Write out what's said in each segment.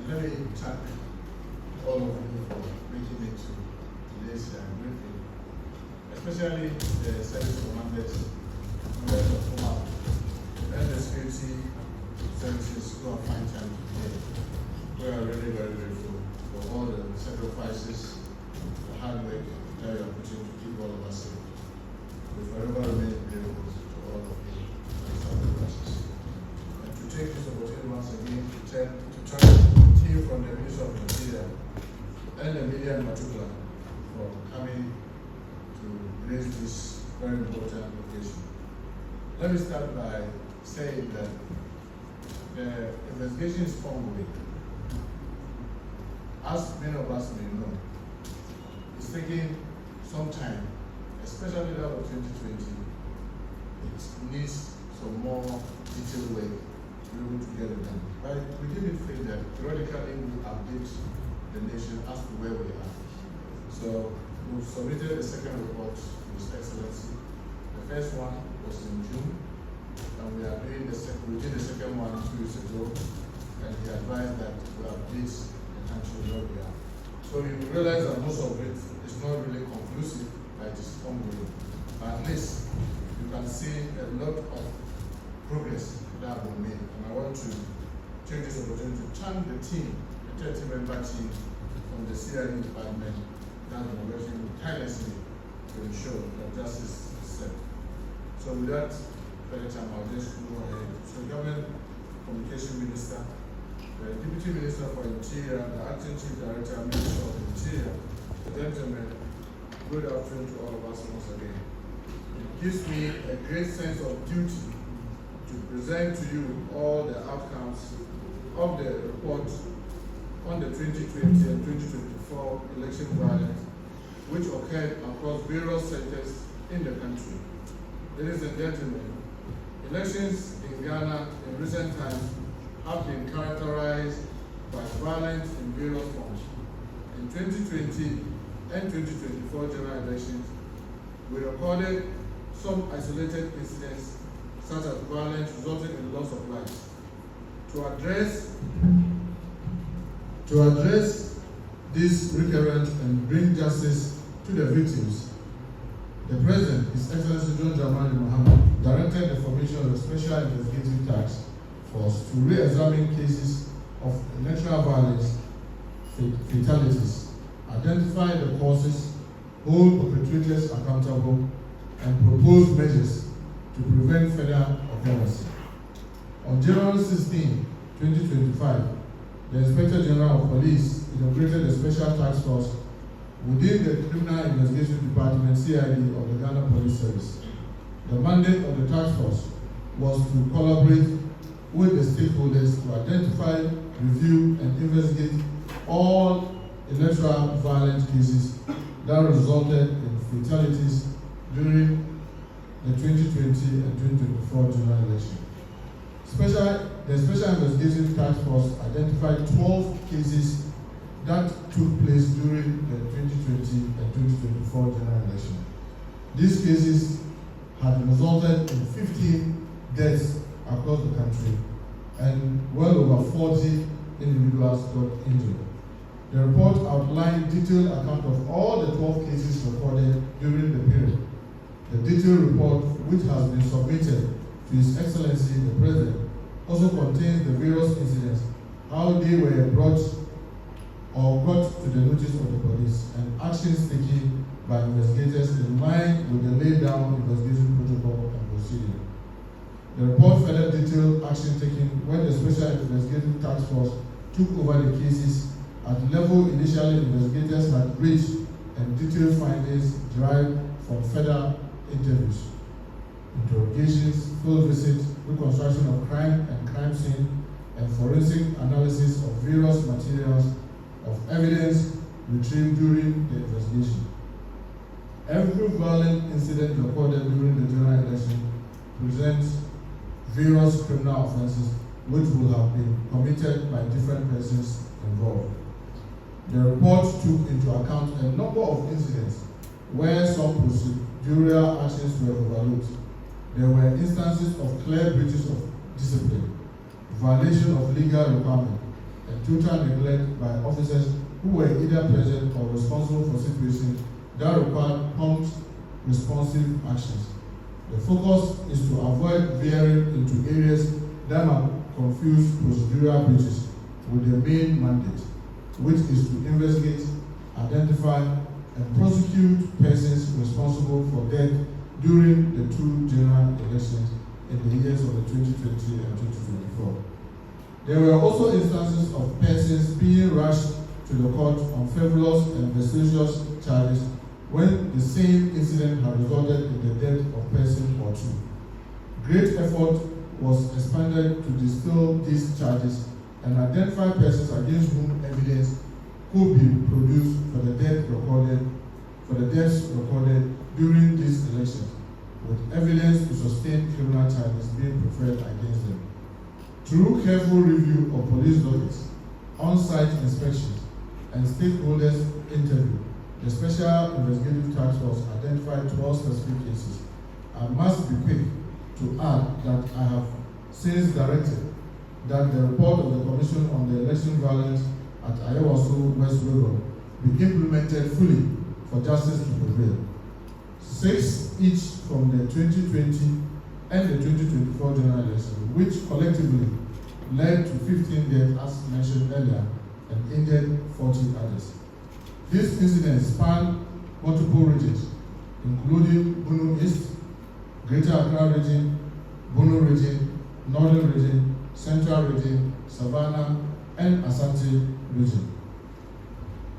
let me thank all of you for making it to today's briefing, especially the service commanders, members of FOMA, and the security services who are fine time today. We are really very grateful for all the sacrifices, the hard work that you are putting to keep all of us safe. We forever remain grateful to all of you and sacrifices. And to take this opportunity once again to thank the team from the Ministry of Interior and the media in particular for coming to raise this very important occasion. Let me start by saying that the investigation is ongoing. As many of us may know, it's taking some time, especially that of 2020. It needs some more detailed work to be able to get it done. But we didn't feel that periodically we update the nation as to where we are. So we've submitted a second report to His Excellency. The first one was in June, and we are doing the second. We did the second one 2 weeks ago, and he advised that we update the country where we are. So you realize that most of it is not really conclusive, but it is ongoing. But at least you can see a lot of progress that have been made, and I want to take this opportunity to thank the team, the 30-member team from the CID department that have been working tirelessly to ensure that justice is served. So with that, by the time I'll just go ahead. So Government Communication Minister, the Deputy Minister for Interior, the Acting Chief Director, Minister of Interior, gentlemen, good afternoon to all of us once again. It gives me a great sense of duty to present to you all the outcomes of the report on the 2020 and 2024 election violence, which occurred across various sectors in the country. Ladies and gentlemen, elections in Ghana in recent times have been characterized by violence in various forms. In 2020 and 2024 general elections, we recorded some isolated incidents such as violence resulting in loss of lives. To address this recurrent and bring justice to the victims, the President, His Excellency John Dramani Mahama, directed the formation of a special investigative task force to re-examine cases of electoral violence fatalities, identify the causes, hold perpetrators accountable, and propose measures to prevent further occurrence. On January 16, 2025, the Inspector General of Police inaugurated a special task force within the Criminal Investigation Department, CID, of the Ghana Police Service. The mandate of the task force was to collaborate with the stakeholders to identify, review, and investigate all electoral violence cases that resulted in fatalities during the 2020 and 2024 general election. The Special Investigation Task Force identified 12 cases that took place during the 2020 and 2024 general election. These cases had resulted in 15 deaths across the country and well over 40 individuals got injured. The report outlined detailed account of all the 12 cases recorded during the period. The detailed report, which has been submitted to His Excellency the President, also contains the various incidents, how they were brought to the notice of the police, and actions taken by investigators in line with the laid down investigation protocol and procedure. The report further detailed action taken when the Special Investigative Task Force took over the cases at the level initially investigators had reached, and detailed findings derived from further interviews, interrogations, field visits, reconstruction of crime and crime scene, and forensic analysis of various materials of evidence retrieved during the investigation. Every violent incident recorded during the general election presents various criminal offenses which will have been committed by different persons involved. The report took into account a number of incidents where some procedural actions were overlooked. There were instances of clear breaches of discipline, violation of legal requirement, and total neglect by officers who were either present or responsible for situations that required prompt, responsive actions. The focus is to avoid veering into areas that might confuse procedural breaches with the main mandate, which is to investigate, identify, and prosecute persons responsible for death during the two general elections in the years of the 2020 and 2024. There were also instances of persons being rushed to the court on frivolous and vexatious charges when the same incident had resulted in the death of person or two. Great effort was expended to distill these charges and identify persons against whom evidence could be produced for the deaths recorded during these elections, with evidence to sustain criminal charges being preferred against them. Through careful review of police dockets, on-site inspections, and stakeholders interview, the Special Investigative Task Force identified 12 specific cases. I must be quick to add that I have since directed that the report of the Commission on the Election Violence at Ayawaso West River be implemented fully for justice to prevail. 6 each from the 2020 and the 2024 general election, which collectively led to 15 deaths as mentioned earlier and ended 40 others. These incidents span multiple regions, including Bunu East, Greater Accra region, Bunu region, Northern region, Central region, Savannah, and Asante region.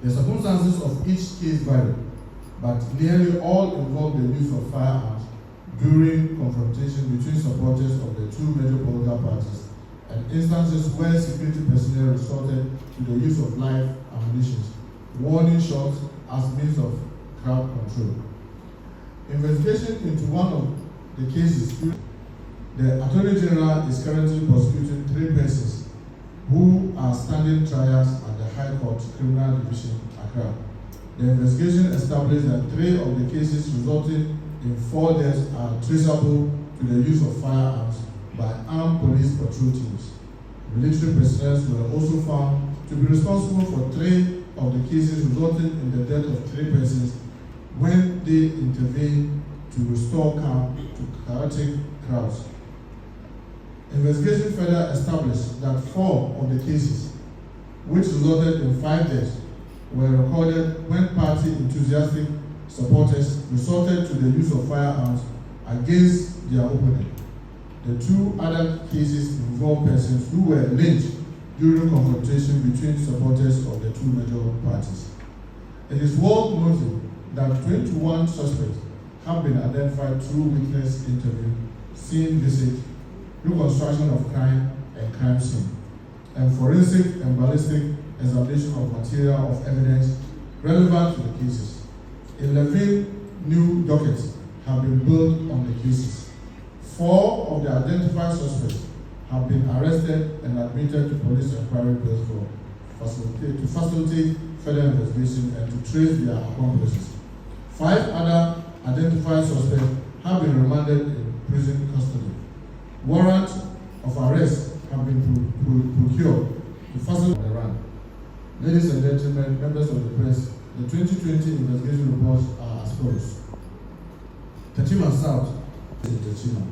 The circumstances of each case vary, but nearly all involve the use of firearms during confrontation between supporters of the two major political parties, and instances where security personnel resorted to the use of live ammunition, warning shots as means of crowd control. Investigation into one of the cases, the Attorney General is currently prosecuting 3 persons who are standing trials at the High Court Criminal Division, Accra. The investigation established that 3 of the cases resulting in 4 deaths are traceable to the use of firearms by armed police patrol teams. Military personnel were also found to be responsible for 3 of the cases resulting in the death of 3 persons when they intervened to restore calm to chaotic crowds. Investigation further established that 4 of the cases, which resulted in 5 deaths, were recorded when party enthusiastic supporters resorted to the use of firearms against their opponent. The 2 other cases involve persons who were lynched during confrontation between supporters of the 2 major parties. It is worth noting that 21 suspects have been identified through witness interview, scene visit, reconstruction of crime and crime scene, and forensic and ballistic examination of material of evidence relevant to the cases. 11 new dockets have been built on the cases. 4 of the identified suspects have been arrested and admitted to police inquiry bills to facilitate further investigation and to trace their accomplices. 5 other identified suspects have been remanded in prison custody. Warrant of arrest have been procured to facilitate the run. Ladies and gentlemen, members of the press, the 2020 investigation reports are as follows. Techiman South in Techiman.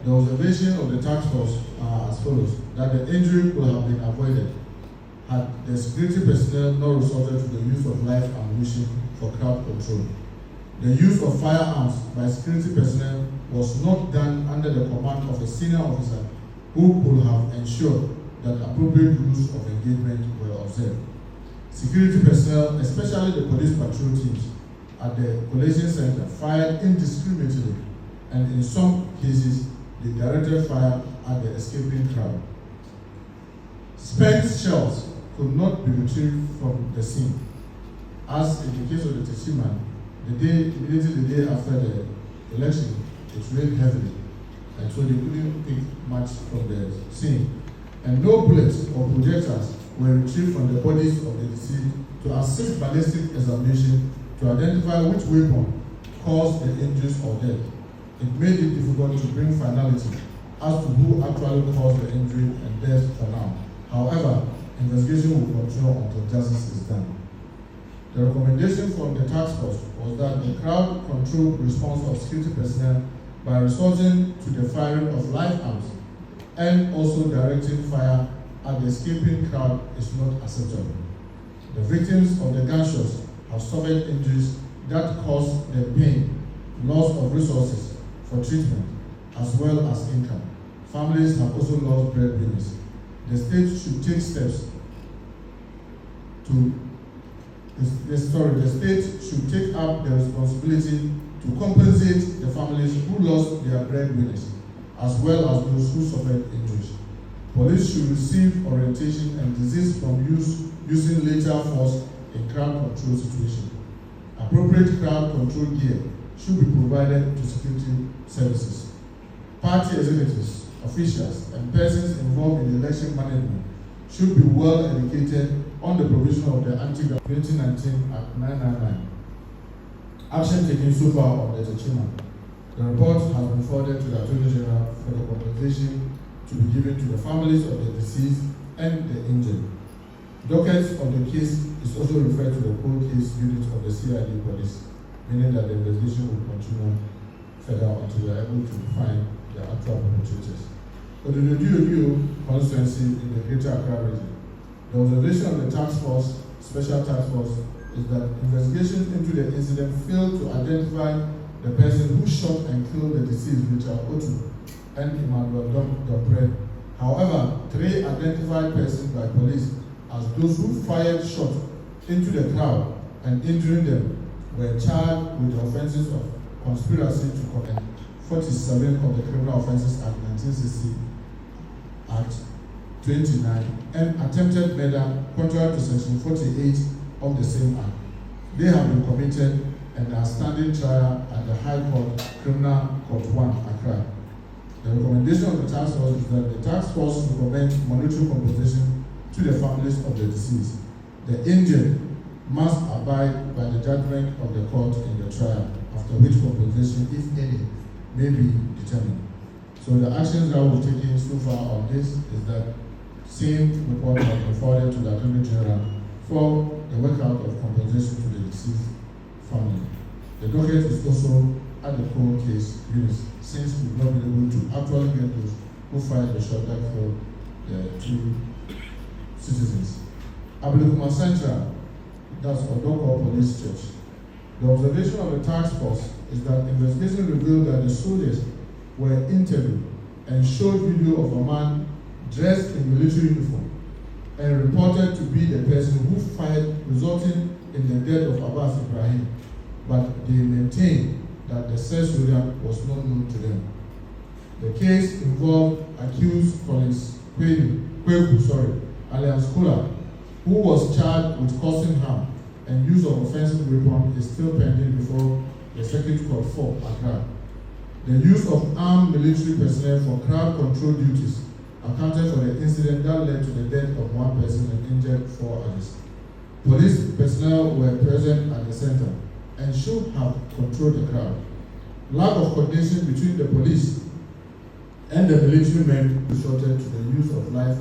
The observation of the task force are as follows: that the injury could have been avoided had the security personnel not resorted to the use of live ammunition for crowd control. The use of firearms by security personnel was not done under the command of a senior officer who could have ensured that appropriate rules of engagement were observed. Security personnel, especially the police patrol teams at the collation center, fired indiscriminately, and in some cases, they directed fire at the escaping crowd. Spent shells could not be retrieved from the scene, as in the case of the Teshiman, immediately the day after the election, it rained heavily, and so they couldn't pick much from the scene. And no bullets or projectiles were retrieved from the bodies of the deceased to assist ballistic examination to identify which weapon caused the injuries or death. It made it difficult to bring finality as to who actually caused the injury and death for now. However, investigation will continue until justice is done. The recommendation from the task force was that the crowd control response of security personnel by resorting to the firing of live arms and also directing fire at the escaping crowd is not acceptable. The victims of the gunshots have suffered injuries that cause them pain, loss of resources for treatment, as well as income. Families have also lost breadwinners. The state should take steps to the state should take up the responsibility to compensate the families who lost their breadwinners, as well as those who suffered injuries. Police should receive orientation and desist from using lethal force in crowd control situations. Appropriate crowd control gear should be provided to security services. Party executives, officials, and persons involved in election management should be well educated on the provision of the Anti-Graft 2019 Act 999. Action taken so far on the achievement. The report has been forwarded to the Attorney General for the compensation to be given to the families of the deceased and the injured. Dockets of the case is also referred to the cold case unit of the CID police, meaning that the investigation will continue further until we are able to find the actual perpetrators. For the Odio constituency in the Greater Accra region, the observation of the special task force, is that investigations into the incident failed to identify the person who shot and killed the deceased, Richard Otu and Emmanuel Dopre. However, 3 identified persons by police as those who fired shots into the crowd and injuring them were charged with the offenses of conspiracy to commit 47 of the Criminal Offences Act 1960 Act 29 and attempted murder contrary to Section 48 of the same Act. They have been committed and are standing trial at the High Court Criminal Court 1, Accra. The recommendation of the task force is that the task force recommends monetary compensation to the families of the deceased. The injured must abide by the judgment of the court in the trial, after which compensation, if any, may be determined. So the actions that we've taken so far on this is that same report has been forwarded to the Attorney General for the workout of compensation to the deceased family. The docket is also at the cold case unit, since we've not been able to actually get those who fired the shot that killed the 2 citizens. Ablekuma Central, that's Odoko Police Church. The observation of the task force is that investigation revealed that the soldiers were interviewed and showed video of a man dressed in military uniform and reported to be the person who fired, resulting in the death of Abbas Ibrahim, but they maintained that the said soldier was not known to them. The case involved accused Collins Kweku, alias Kula, who was charged with causing harm and use of offensive weapon is still pending before the Circuit Court 4, Accra. The use of armed military personnel for crowd control duties accounted for the incident that led to the death of 1 person and injured 4 others. Police personnel were present at the center and should have controlled the crowd. Lack of coordination between the police and the military men resorted to the use of live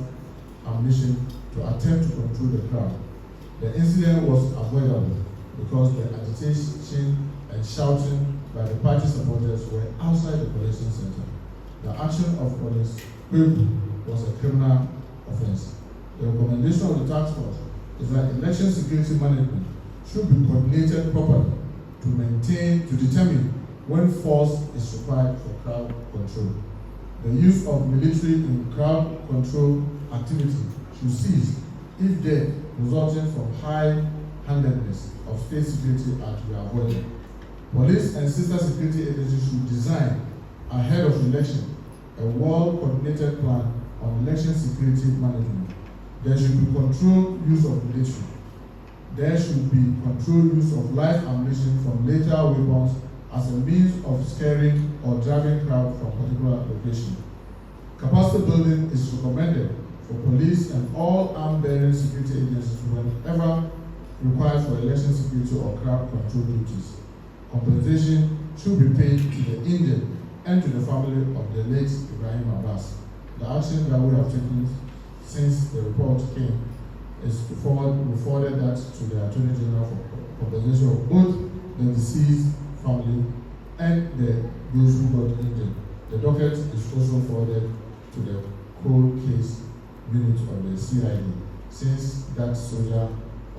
ammunition to attempt to control the crowd. The incident was avoidable because the agitation and shouting by the party supporters were outside the collection center. The action of police was a criminal offense. The recommendation of the task force is that election security management should be coordinated properly to determine when force is required for crowd control. The use of military in crowd control activity should cease if death resulting from high-handedness of state security are to be avoided. Police and sister security agencies should design, ahead of election, a well-coordinated plan on election security management. There should be controlled use of military. There should be controlled use of live ammunition from lethal weapons as a means of scaring or driving crowd from particular location. Capacity building is recommended for police and all arm-bearing security agencies whenever required for election security or crowd control duties. Compensation should be paid to the injured and to the family of the late Ibrahim Abbas. The action that we have taken since the report came we forwarded that to the Attorney General for compensation of both the deceased family and those who got injured. The docket is also forwarded to the cold case unit of the CID, since that soldier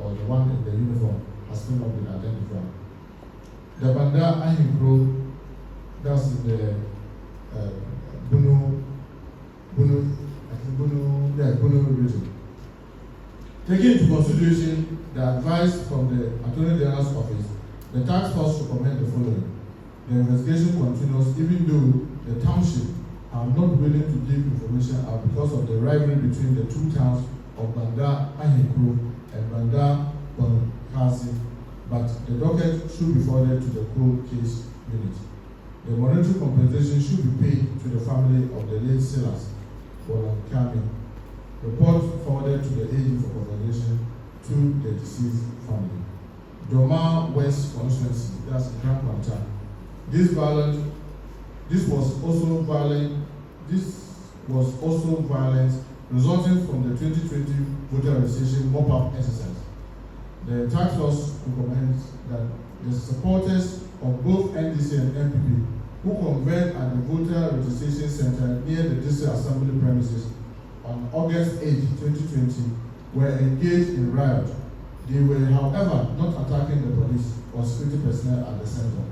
or the one in the uniform has still not been identified. The Banda Ahinkro, that's in the Bunu region. Taking into consideration the advice from the Attorney General's office, the task force recommend the following. The investigation continues even though the township are not willing to give information out because of the rivalry between the two towns of Banda Ahinkro and Banda Bonkazi, but the docket should be forwarded to the cold case unit. The monetary compensation should be paid to the family of the late Silas Bolankami. Report forwarded to the agent for compensation to the deceased family. Doma West constituency, that's Grand Kwanta. This was also violence resulting from the 2020 voter registration mop-up exercise. The task force recommends that the supporters of both NDC and MPP who convened at the voter registration center near the district assembly premises on August 8, 2020 were engaged in riot. They were, however, not attacking the police or security personnel at the center.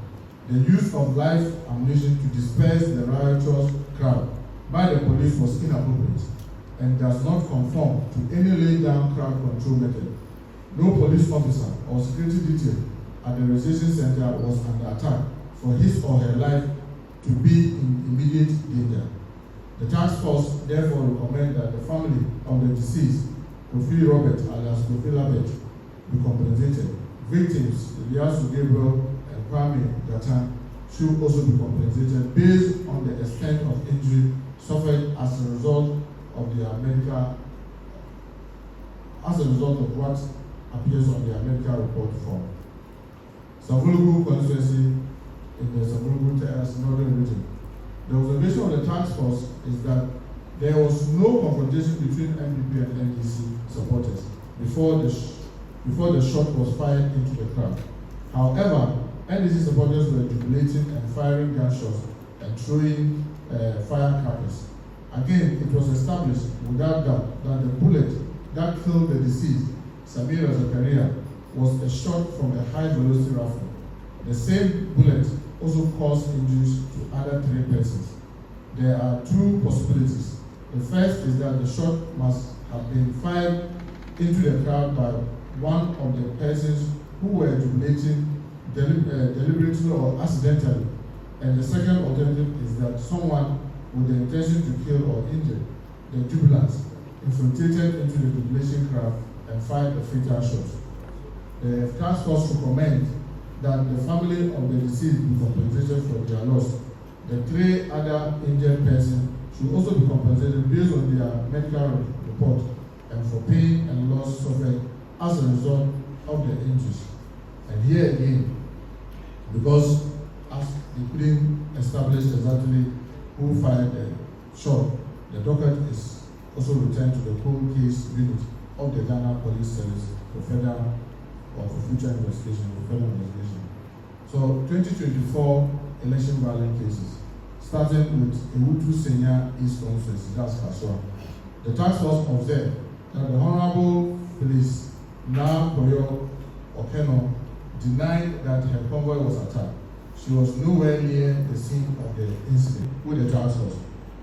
The use of live ammunition to disperse the riotous crowd by the police was inappropriate and does not conform to any laid-down crowd control method. No police officer or security detail at the registration center was under attack for his or her life to be in immediate danger. The task force therefore recommends that the family of the deceased, Kofi Robert alias Kofi Labet, be compensated. Victims, Eliasu Gabriel and Kwame Gatan, should also be compensated based on the extent of injury suffered as a result of what appears on their medical report form. Savulugu constituency in the Savulugu northern region. The observation of the task force is that there was no confrontation between MPP and NDC supporters before the shot was fired into the crowd. However, NDC supporters were jubilating and firing gunshots and throwing firecrackers. Again, it was established without doubt that the bullet that killed the deceased, Samira Zakaria, was a shot from a high-velocity rifle. The same bullet also caused injuries to other 3 persons. There are 2 possibilities. The first is that the shot must have been fired into the crowd by one of the persons who were jubilating deliberately or accidentally. And the second alternative is that someone with the intention to kill or injure the jubilants infiltrated into the jubilation crowd and fired the fatal shot. The task force recommends that the family of the deceased be compensated for their loss. The 3 other injured persons should also be compensated based on their medical report and for pain and loss suffered as a result of the injuries. And here again, because as they couldn't establish exactly who fired the shot, the docket is also returned to the cold case unit of the Ghana Police Service for further or for future investigation, for further investigation. So 2024 election violence cases, starting with Ewutu Senior East Conference, that's Kasua. The task force observed that the Honorable Police Na Koyo Okeno denied that her convoy was attacked. She was nowhere near the scene of the incident with the task force,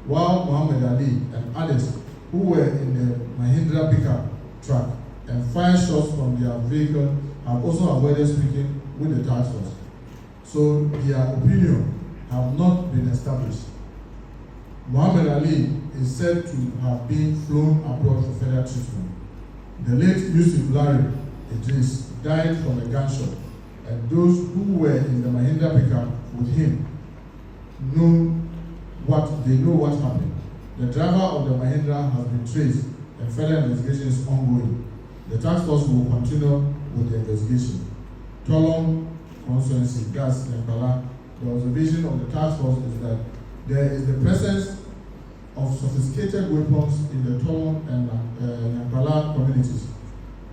while Muhammad Ali and others who were in the Mahindra pickup truck and fired shots from their vehicle have also avoided speaking with the task force. So their opinion have not been established. Muhammad Ali is said to have been flown abroad for further treatment. The late Yusuf Larry Idris died from a gunshot, and those who were in the Mahindra pickup with him know what happened. The driver of the Mahindra has been traced and further investigation is ongoing. The task force will continue with the investigation. Tolong constituency, that's Yankala. The observation of the task force is that there is the presence of sophisticated weapons in the Tolong and Yankala communities.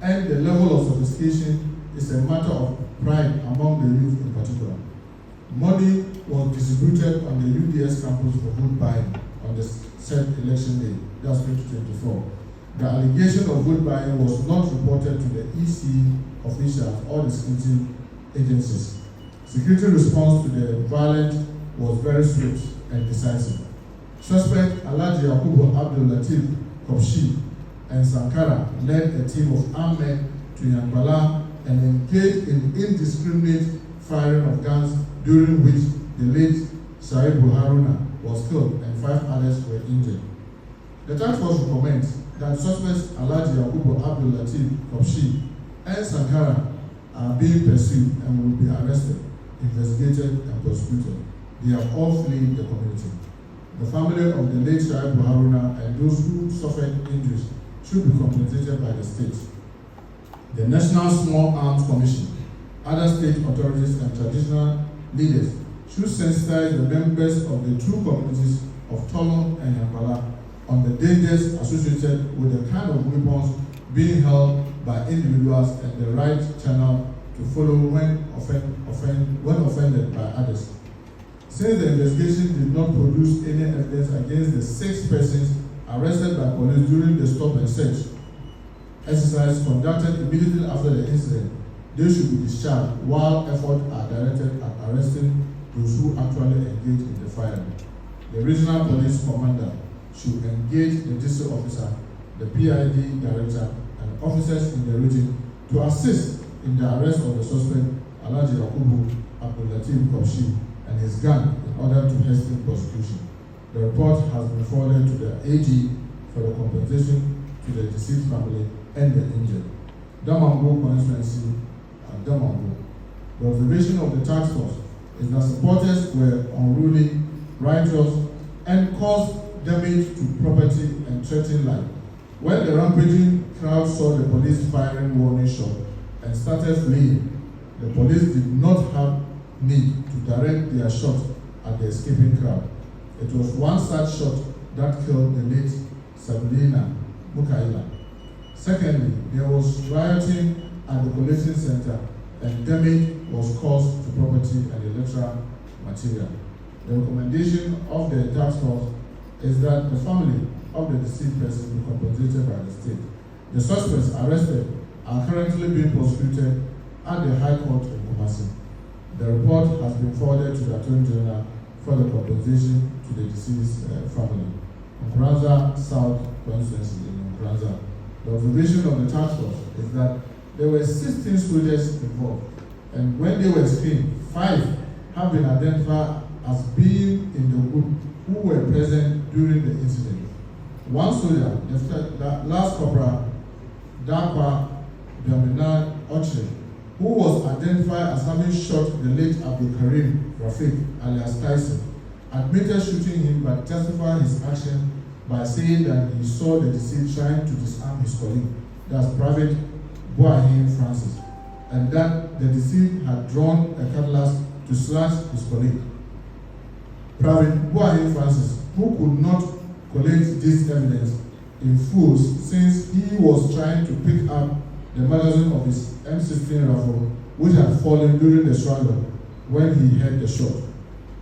and the level of sophistication is a matter of pride among the youth in particular. Money was distributed on the UDS campus for vote buying on the said election day, that's 2024. The allegation of vote buying was not reported to the EC officials or the security agencies. Security response to the violence was very swift and decisive. Suspect Alhaji Yakubu Abdul Latif Kopshi and Sankara led a team of armed men to Yankwala and engaged in indiscriminate firing of guns, during which the late Shaibu Haruna was killed and 5 others were injured. The task force recommends that suspects Alhaji Yakubu Abdul Latif Kopshi and Sankara are being pursued and will be arrested, investigated, and prosecuted. They have all fled the community. The family of the late Shaibu Haruna and those who suffered injuries should be compensated by the state. The National Small Arms Commission, other state authorities, and traditional leaders should sensitize the members of the two communities of Tolon and Yankwala on the dangers associated with the kind of weapons being held by individuals and the right channel to follow when offended by others. Since the investigation did not produce any evidence against the 6 persons arrested by police during the stop and search exercise conducted immediately after the incident, they should be discharged while efforts are directed at arresting those who actually engaged in the firing. The regional police commander should engage the district officer, the PID director, and officers in the region to assist in the arrest of the suspect Alhaji Yakubu Abdul Latif Kopshi and his gang in order to hasten prosecution. The report has been forwarded to the AG for the compensation to the deceased family and the injured. Damango constituency and Damango. The observation of the task force is that supporters were unruly, riotous, and caused damage to property and threatened life. When the rampaging crowd saw the police firing warning shot and started fleeing, the police did not have need to direct their shot at the escaping crowd. It was one such shot that killed the late Sabrina Mukaila. Secondly, there was rioting at the collection center and damage was caused to property and electoral material. The recommendation of the task force is that the family of the deceased person be compensated by the state. The suspects arrested are currently being prosecuted at the High Court in Kumasi. The report has been forwarded to the Attorney General for the compensation to the deceased family. Nkranza South constituency in Nkranza. The observation of the task force is that there were 16 soldiers involved, and when they were screened, 5 have been identified as being in the group who were present during the incident. One soldier, the last corporal, Dakwa Biamina Oche, who was identified as having shot the late Abdul Karim Rafiq alias Tyson, admitted shooting him but justified his action by saying that he saw the deceased trying to disarm his colleague, that's Private Bawumia Francis, and that the deceased had drawn a cutlass to slash his colleague. Private Bawumia Francis, who could not collect this evidence in full since he was trying to pick up the magazine of his M16 rifle, which had fallen during the struggle when he heard the shot.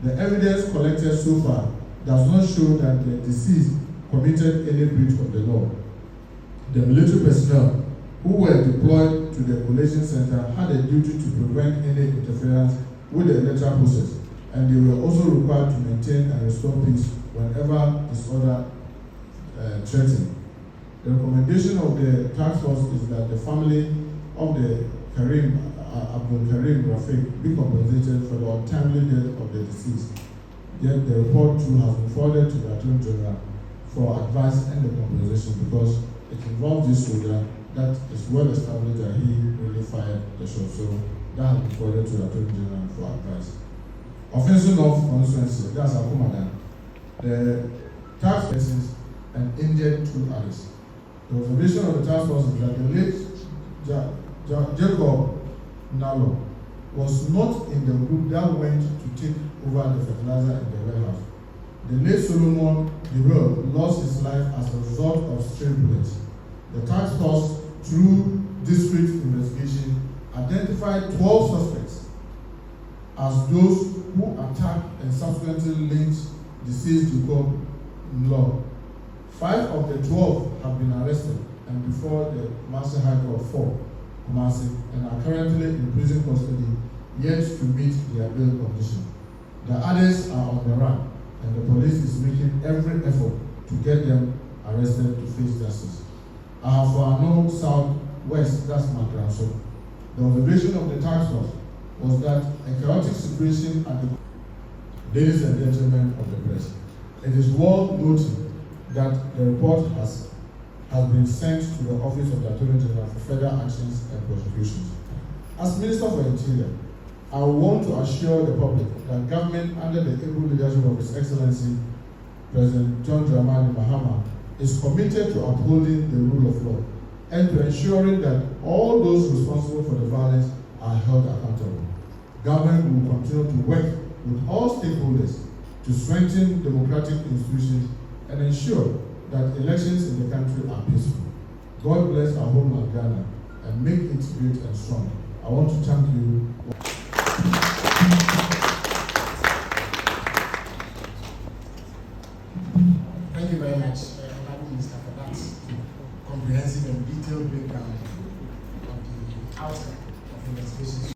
The evidence collected so far does not show that the deceased committed any breach of the law. The military personnel who were deployed to the collation center had a duty to prevent any interference with the electoral process, and they were also required to maintain and restore peace whenever disorder threatened. The recommendation of the task force is that the family of the Abdul Karim Rafiq be compensated for the untimely death of the deceased. Yet the report too has been forwarded to the Attorney General for advice and the compensation because it involves this soldier that is well established that he really fired the shot. So that has been forwarded to the Attorney General for advice. Offensive of constituency, that's Akumadan. The tax persons and injured 2 others. The observation of the task force is that the late Jacob Nalo was not in the group that went to take over the fertilizer in the warehouse. The late Solomon Dewell lost his life as a result of stray bullets. The task force, through district investigation identified 12 suspects as those who attacked and subsequently lynched deceased Jacob Law. 5 of the 12 have been arrested and before the Master High Court 4, Kumasi, and are currently in prison custody, yet to meet their bail condition. The others are on the run, and the police is making every effort to get them arrested to face justice. For our North, South, West, that's my grandson. The observation of the task force was that a chaotic situation at the ladies and gentlemen of the press. It is worth noting that the report has been sent to the Office of the Attorney General for further actions and prosecutions. As Minister for Interior, I want to assure the public that government under the able leadership of His Excellency President John Dramani Mahama is committed to upholding the rule of law and to ensuring that all those responsible for the violence are held accountable. Government will continue to work with all stakeholders to strengthen democratic institutions and ensure that elections in the country are peaceful. God bless our homeland Ghana and make it great and strong. I want to thank you. Thank you very much, Honorable Minister, for that comprehensive and detailed breakdown of the outcome of the investigation.